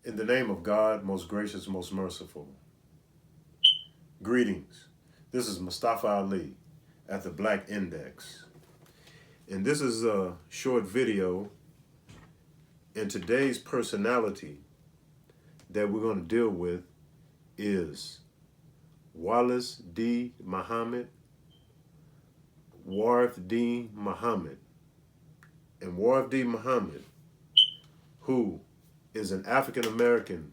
In the name of God, most gracious, most merciful. Greetings. This is Mustafa Ali at the Black Index. And this is a short video. And today's personality that we're going to deal with is Wallace D. Muhammad, Warith D. Muhammad. And Warith D. Muhammad, who is an African American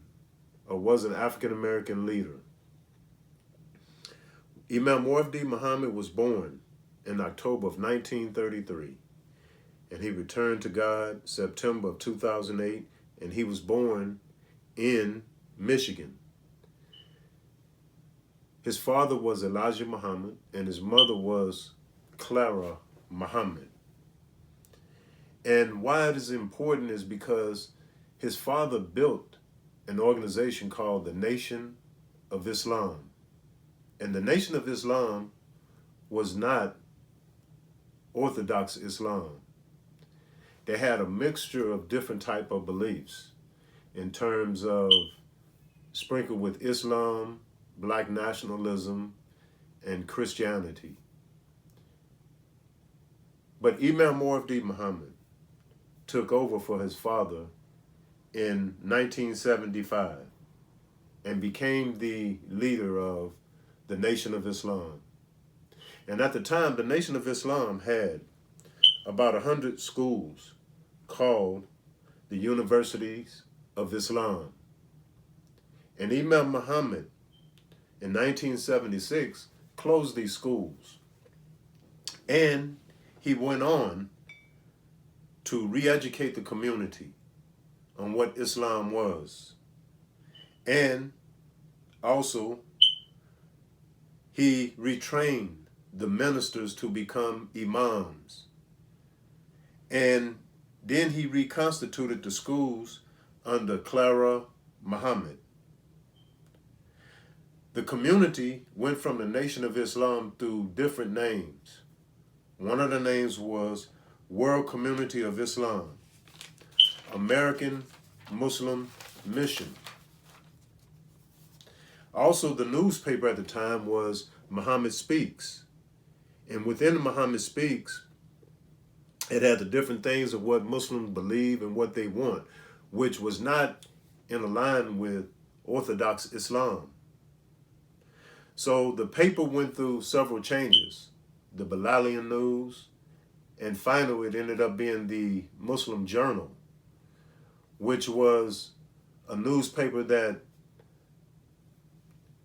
or was an African American leader. Imam Warith D. Muhammad was born in October of 1933, and he returned to God September of 2008, and he was born in Michigan. His father was Elijah Muhammad, and his mother was Clara Muhammad. And why it is important is because his father built an organization called the Nation of Islam. And the Nation of Islam was not Orthodox Islam. They had a mixture of different type of beliefs in terms of sprinkled with Islam, black nationalism, and Christianity. But Imam Warith D. Muhammad took over for his father in 1975 and became the leader of the Nation of Islam. And at the time, the Nation of Islam had about 100 schools called the Universities of Islam. And Imam Muhammad, in 1976, closed these schools. And he went on to re-educate the community on what Islam was. And also, he retrained the ministers to become imams. And then he reconstituted the schools under Clara Muhammad. The community went from the Nation of Islam through different names. One of the names was World Community of Islam, American Muslim Mission. Also, the newspaper at the time was Muhammad Speaks. And within Muhammad Speaks, it had the different things of what Muslims believe and what they want, which was not in line with Orthodox Islam. So the paper went through several changes. The Bilalian News, and finally it ended up being the Muslim Journal, which was a newspaper that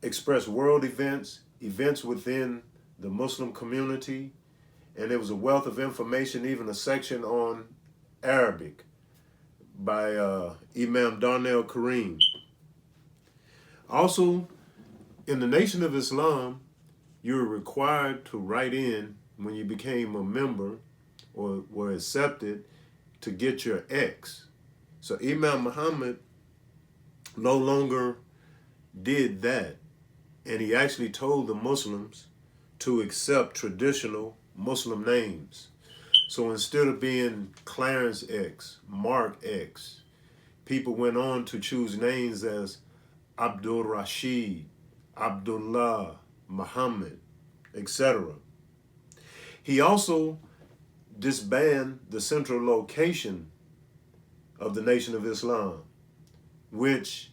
expressed world events, events within the Muslim community, and there was a wealth of information, even a section on Arabic by Imam Darnell Kareem. Also, in the Nation of Islam, you were required to write in when you became a member or were accepted to get your X. So Imam Muhammad no longer did that. And he actually told the Muslims to accept traditional Muslim names. So instead of being Clarence X, Mark X, people went on to choose names as Abdul Rashid, Abdullah, Muhammad, etc. He also disbanded the central location of the Nation of Islam, which,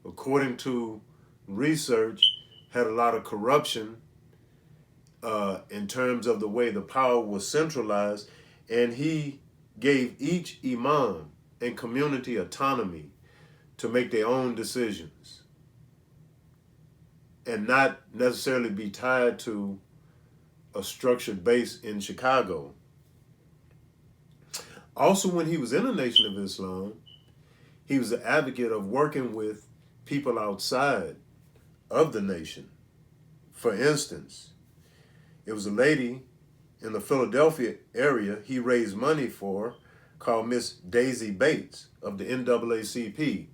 according to research, had a lot of corruption in terms of the way the power was centralized, and he gave each imam and community autonomy to make their own decisions and not necessarily be tied to a structured base in Chicago. Also, when he was in the Nation of Islam, he was an advocate of working with people outside of the nation. For instance, it was a lady in the Philadelphia area he raised money for called Miss Daisy Bates of the NAACP,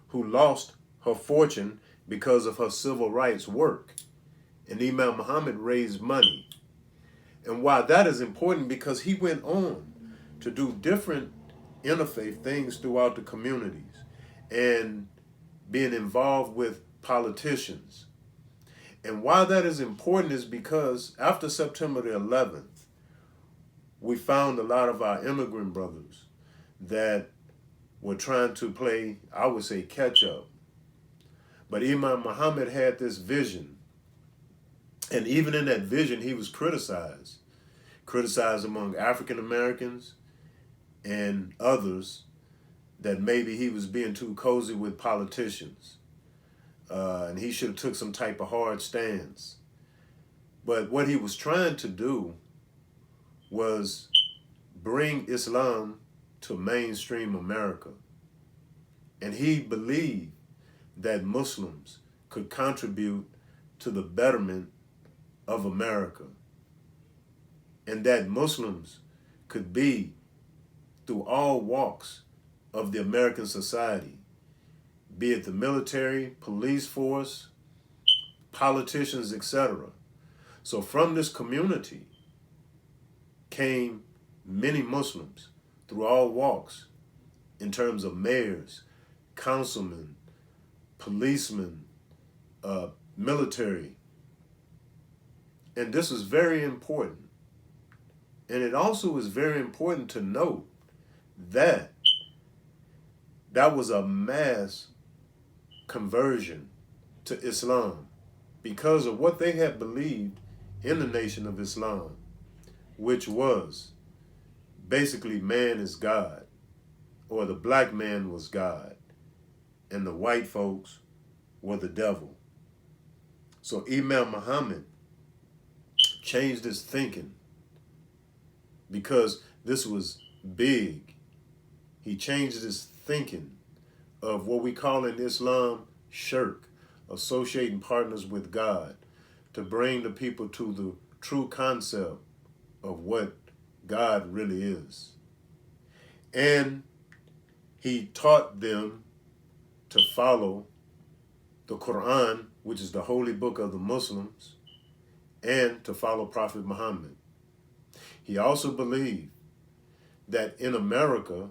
who lost her fortune because of her civil rights work. And Imam Muhammad raised money. And why that is important, because he went on to do different interfaith things throughout the communities. And being involved with politicians. And why that is important is because after September the 11th, we found a lot of our immigrant brothers that were trying to play, I would say, catch up. But Imam Muhammad had this vision. And even in that vision, he was criticized among African Americans and others, that maybe he was being too cozy with politicians. And he should have took some type of hard stance. But what he was trying to do was bring Islam to mainstream America. And he believed that Muslims could contribute to the betterment of America. And that Muslims could be through all walks of the American society, be it the military, police force, politicians, etc. So from this community came many Muslims through all walks in terms of mayors, councilmen, policemen, military. And this is very important. And it also is very important to note that that was a mass conversion to Islam because of what they had believed in the Nation of Islam, which was basically man is God, or the black man was God, and the white folks were the devil. So Imam Muhammad changed his thinking because this was big. He changed his thinking of what we call in Islam shirk, associating partners with God, to bring the people to the true concept of what God really is. And he taught them to follow the Quran, which is the holy book of the Muslims, and to follow Prophet Muhammad. He also believed that in America,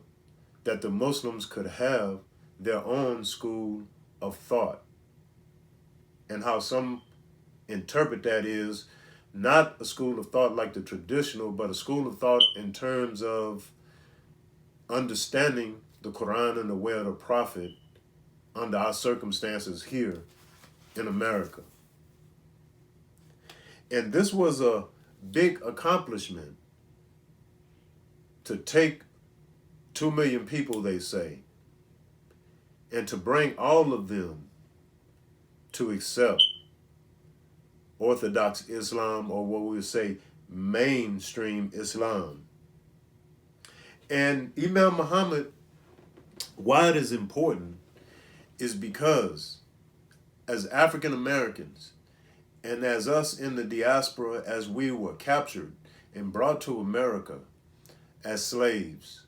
that the Muslims could have their own school of thought. And how some interpret that is not a school of thought like the traditional, but a school of thought in terms of understanding the Quran and the way of the Prophet under our circumstances here in America. And this was a big accomplishment to take 2 million people, they say, and to bring all of them to accept Orthodox Islam, or what we would say mainstream Islam. And Imam Muhammad, why it is important is because as African Americans and as us in the diaspora, as we were captured and brought to America as slaves,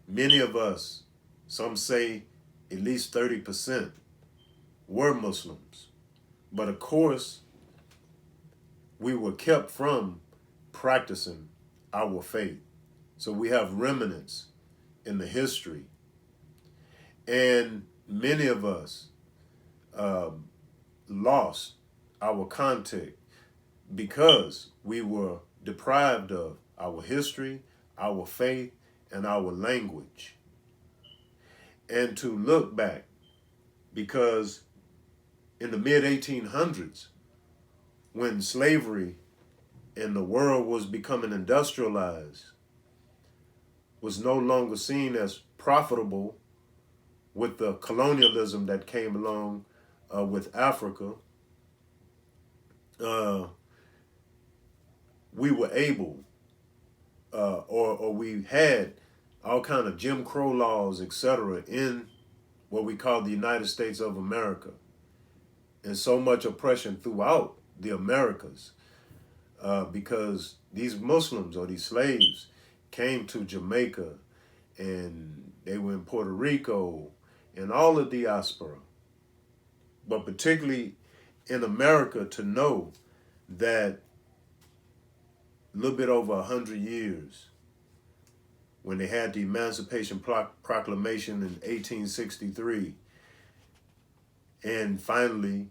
many of us, some say at least 30%, were Muslims. But of course, we were kept from practicing our faith. So we have remnants in the history. And many of us lost our contact because we were deprived of our history, our faith, and our language. And to look back, because in the mid-1800s, when slavery in the world was becoming industrialized, was no longer seen as profitable with the colonialism that came along with Africa, we were able, or we had all kind of Jim Crow laws, etc., in what we call the United States of America, and so much oppression throughout the Americas, because these Muslims or these slaves came to Jamaica, and they were in Puerto Rico, and all the diaspora, but particularly in America, to know that a little bit over 100 years, when they had the Emancipation Proclamation in 1863, And finally,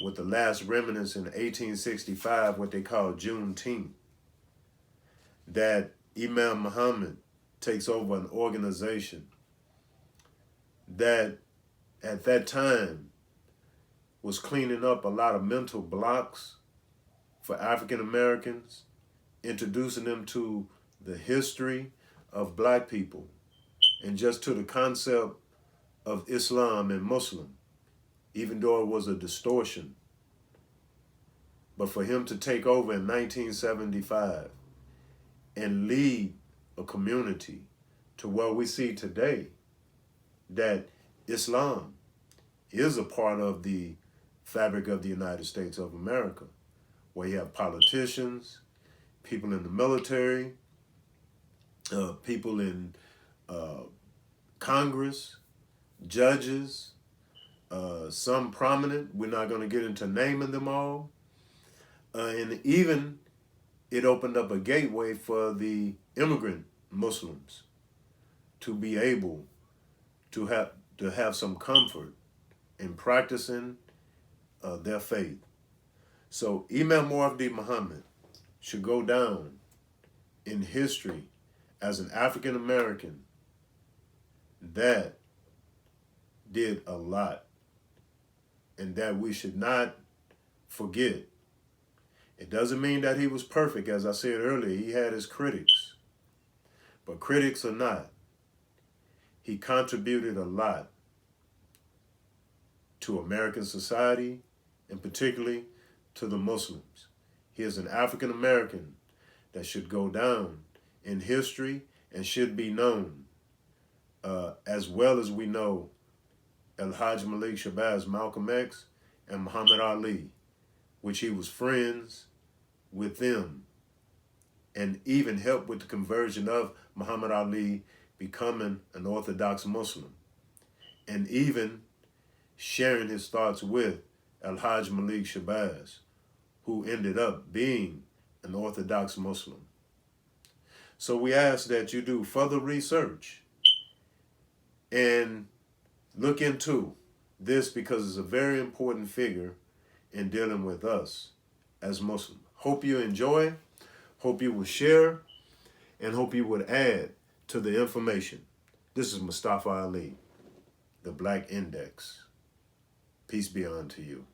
with the last remnants in 1865, what they call Juneteenth, that Imam Muhammad takes over an organization that at that time was cleaning up a lot of mental blocks for African Americans, introducing them to the history of black people and just to the concept of Islam and Muslim, even though it was a distortion. But for him to take over in 1975 and lead a community to where we see today that Islam is a part of the fabric of the United States of America, where you have politicians, people in the military, people in Congress, judges, some prominent. We're not going to get into naming them all. And even it opened up a gateway for the immigrant Muslims to be able to have some comfort in practicing their faith. So Imam Muhammad should go down in history as an African American that did a lot and that we should not forget. It doesn't mean that he was perfect. As I said earlier, he had his critics. But critics or not, he contributed a lot to American society and particularly to the Muslims. He is an African American that should go down in history and should be known as well as we know Al-Hajj Malik Shabazz, Malcolm X, and Muhammad Ali, which he was friends with them and even helped with the conversion of Muhammad Ali becoming an Orthodox Muslim, and even sharing his thoughts with Al-Hajj Malik Shabazz, who ended up being an Orthodox Muslim. So we ask that you do further research and look into this because it's a very important figure in dealing with us as Muslims. Hope you enjoy, hope you will share, and hope you would add to the information. This is Mustafa Ali, the Black Index. Peace be unto you.